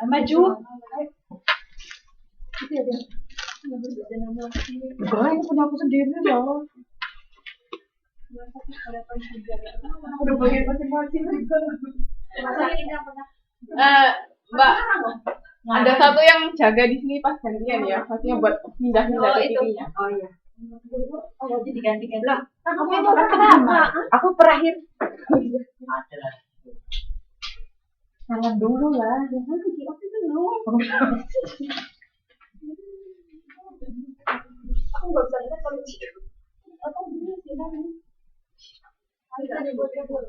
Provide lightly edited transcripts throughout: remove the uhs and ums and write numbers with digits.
Maju. Goreng punya aku sendiri ya. Udah bagi masing-masing. Mbak, ada satu yang jaga di sini pas gantian ya, maksudnya buat pindah-pindah ke TV-nya. Oh iya. Oh, jadi diganti-ganti. Lah, kan kamu yang pertama. Aku terakhir. Jangan dulu lah. Jangan dulu. Aku nggak bisa lihat kalau gitu. Atau begini sih kan? Bisa dibuat-buat.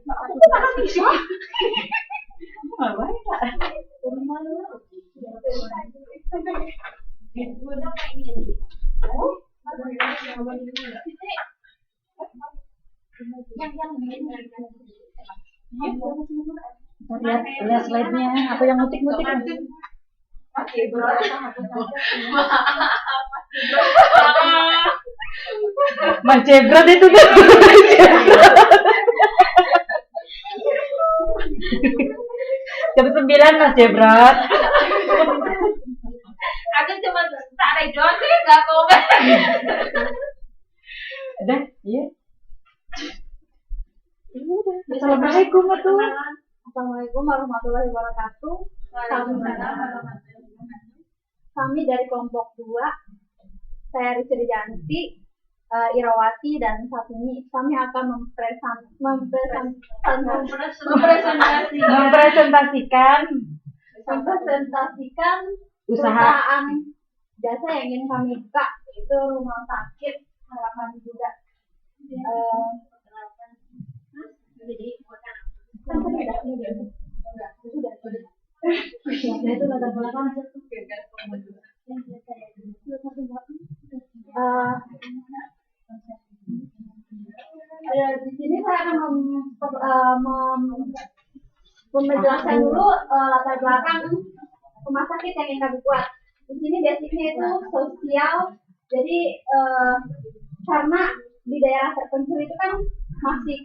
Aku tuh panas sih. Ngapain Kak? Lihat slide-nya, aku yang ngutik-ngutik. Mas Jebrat itu tuh. Jam 9 Mas Jebrat. Aku cuma tak ada doang sih, nggak komen. Udah, iya. Assalamualaikum Assalamualaikum warahmatullahi wabarakatuh. Kami dari kelompok 2, saya Rizky Janti, Irawati dan saat ini kami akan mempresentasikan perusahaan jasa yang ingin kami buka, yaitu Rumah Sakit Harapan Buddha. Di sini saya akan menjelaskan dulu latar belakang rumah sakit yang ingin kami buat. Di sini basicnya itu sosial. Jadi karena di daerah terpencil itu kan masih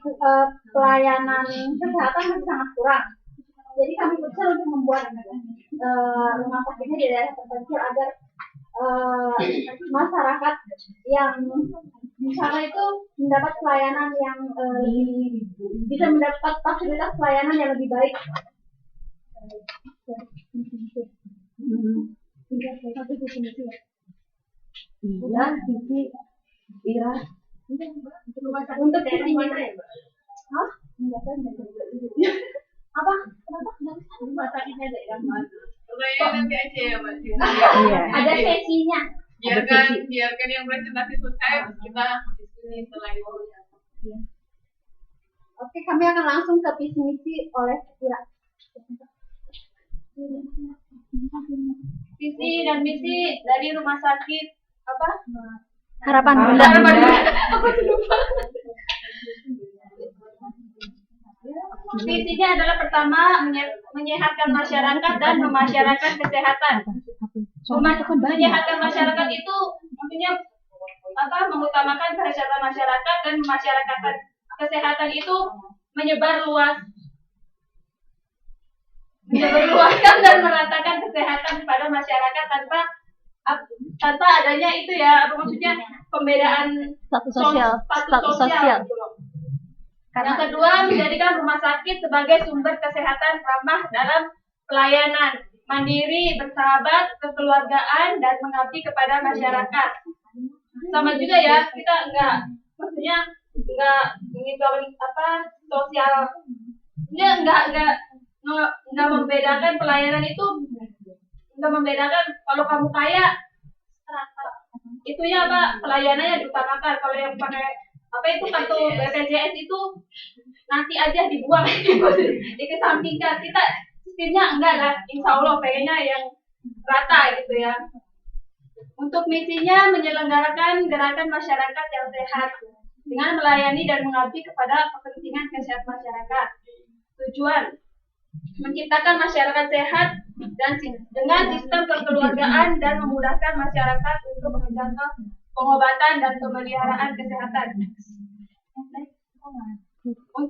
pelayanan kesehatan masih sangat kurang. Jadi kami berusaha untuk membuat rumah sakitnya di daerah terpencil agar masyarakat yang di sana itu mendapat pelayanan yang bisa mendapat fasilitas pelayanan yang lebih baik. Iya, visi Ira. Untuk visi mitra ya, Mbak? Hah? Enggak kan? Apa? Kenapa? Rumah sakitnya daerah mana? Coba nanti aja ya, Mbak. Ada sesinya. Biarkan yang presentasi selesai, kita diskusi setelah itu. Oke, kami akan langsung ke visi misi oleh Ira. Visi dan misi dari rumah sakit apa? Harapan Bunda. Apa sih lupa? Visinya adalah pertama menyehatkan masyarakat dan memasyarakatkan kesehatan. Menyehatkan masyarakat itu maksudnya apa? Mengutamakan kesehatan masyarakat dan memasyarakatkan kesehatan itu menyebarluaskan dan meratakan kesehatan pada masyarakat tanpa adanya itu ya, apa maksudnya pembedaan status sosial gitu loh. Yang kedua, menjadikan rumah sakit sebagai sumber kesehatan ramah dalam pelayanan, mandiri, bersahabat, kekeluargaan, dan mengabdi kepada masyarakat. Sama juga ya, kita enggak sosial, dia enggak membedakan pelayanan itu, enggak membedakan kalau kamu kaya, itunya apa pelayanannya diutamakan. Kalau yang pakai apa itu kartu BPJS itu nanti aja dibuang dikesampingkan. Kita sistemnya enggak lah, insya Allah pengennya yang rata gitu ya. Untuk misinya menyelenggarakan gerakan masyarakat yang sehat dengan melayani dan mengabdi kepada kepentingan kesehatan masyarakat. Tujuan menciptakan masyarakat sehat dan dengan sistem kekeluargaan dan memudahkan masyarakat untuk menjangkau pengobatan dan pemeliharaan kesehatan.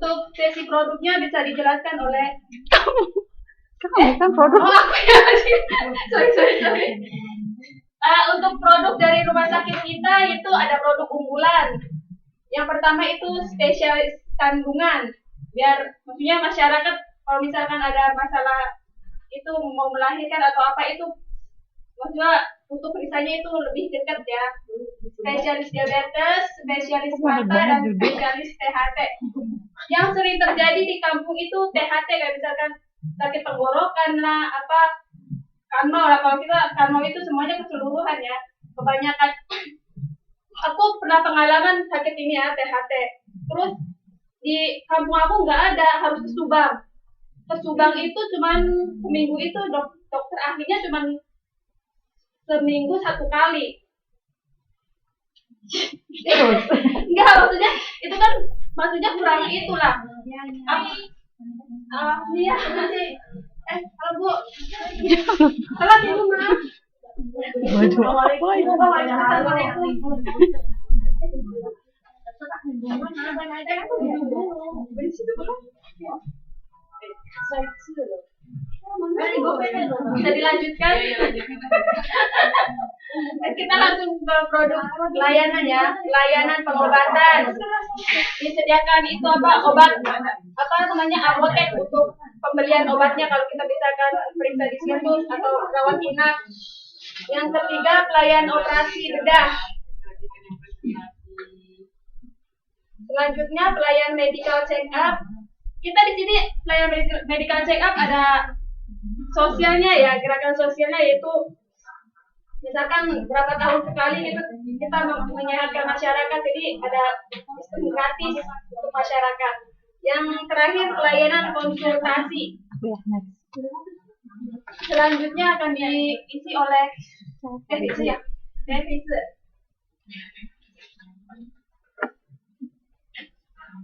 Untuk sesi produknya bisa dijelaskan oleh Kamu kan produk. oh aku ya. Sorry. Untuk produk dari rumah sakit kita itu ada produk unggulan. Yang pertama itu spesialis kandungan. Biar maksudnya masyarakat kalau misalkan ada masalah itu mau melahirkan atau apa itu maksudnya untuk periksanya itu lebih dekat ya. Spesialis diabetes, spesialis mata dan spesialis THT. Yang sering terjadi di kampung itu THT kayak misalkan sakit tenggorokan lah, apa kanmau lah. Kalau kita kanmau itu semuanya keseluruhan ya. Kebanyakan aku pernah pengalaman sakit ini ya THT. Terus di kampung aku nggak ada, harus ke Subang. Ke Subang itu cuman seminggu itu dokter ahlinya cuman seminggu 1 kali. Enggak, maksudnya itu kan kurang itulah. Iya masih kalau Bu salah dulu maaf. Bisa dilanjutkan? Kita langsung ke produk layanan ya, layanan pengobatan. Disediakan itu obat apotek untuk pembelian obatnya kalau kita misalkan periksa di situ atau rawat inap. Yang ketiga pelayan operasi bedah. Selanjutnya pelayan medical check up. Kita di sini pelayan medical check up ada sosialnya ya, gerakan sosialnya yaitu misalkan berapa tahun sekali kita menyehatkan masyarakat, jadi ada sistem gratis untuk masyarakat. Yang terakhir pelayanan konsultasi. Selanjutnya akan diisi oleh Devise ya. Devise.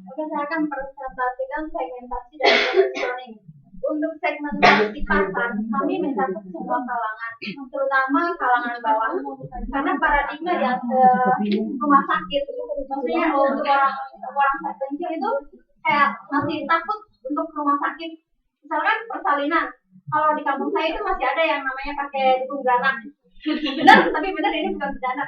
Oke, saya akan presentasikan segmentasi dan positioning. Untuk segmentasi pasar, kami mencakup semua kalangan, terutama kalangan bawah. Karena paradigma di rumah sakit, maksudnya untuk orang terpencil itu kayak masih takut untuk rumah sakit. Misalkan persalinan, kalau di kampung saya itu masih ada yang namanya pakai dukun beranak. Benar ini bukan bercanda.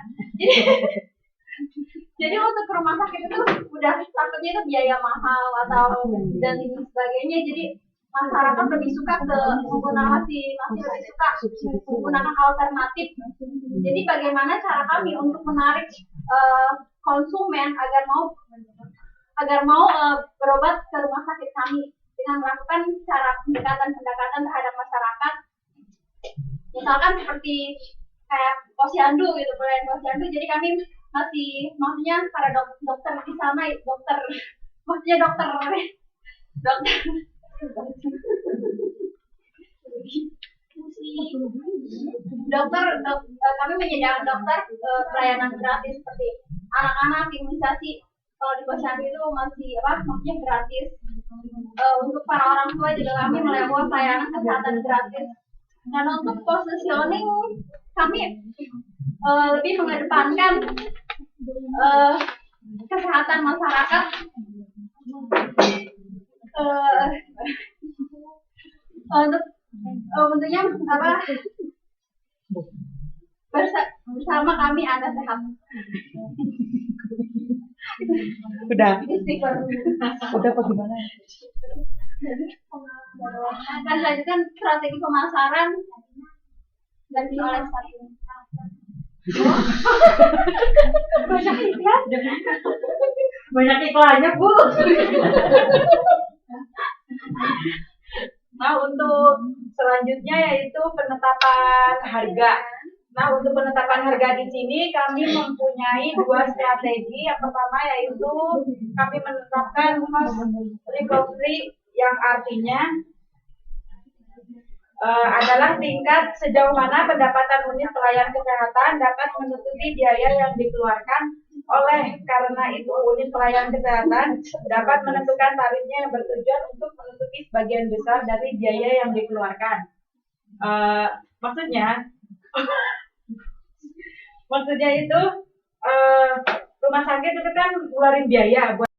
Jadi untuk ke rumah sakit itu udah takutnya itu biaya mahal atau dan sebagainya. Jadi masyarakat lebih suka masih lebih suka menggunakan alternatif. Jadi bagaimana cara kami untuk menarik konsumen agar mau berobat ke rumah sakit kami dengan melakukan cara pendekatan terhadap masyarakat. Misalkan seperti kayak posyandu gitu, pelayan posyandu. Jadi kami maksudnya para dokter di sana, dokter kami menyediakan dokter pelayanan gratis seperti anak-anak imunisasi. Kalau di posyandu itu maksudnya gratis. Untuk para orang tua juga kami melakukan pelayanan kesehatan gratis. Dan untuk positioning kami lebih mengedepankan kesehatan masyarakat. Tentunya bersama kami Anda sehat. Udah apa gimana? Akan lanjutkan strategi pemasaran dan oleh satu. Banyak iklannya Bu. Nah, untuk selanjutnya yaitu penetapan harga. Nah, untuk penetapan harga di sini kami mempunyai 2 strategi. Yang pertama yaitu kami menetapkan cost recovery, yang artinya adalah tingkat sejauh mana pendapatan unit pelayan kesehatan dapat menutupi biaya yang dikeluarkan. Oleh karena itu, unit pelayan kesehatan dapat menentukan tarifnya yang bertujuan untuk menutupi sebagian besar dari biaya yang dikeluarkan. Maksudnya itu rumah sakit itu kan ngeluarin biaya buat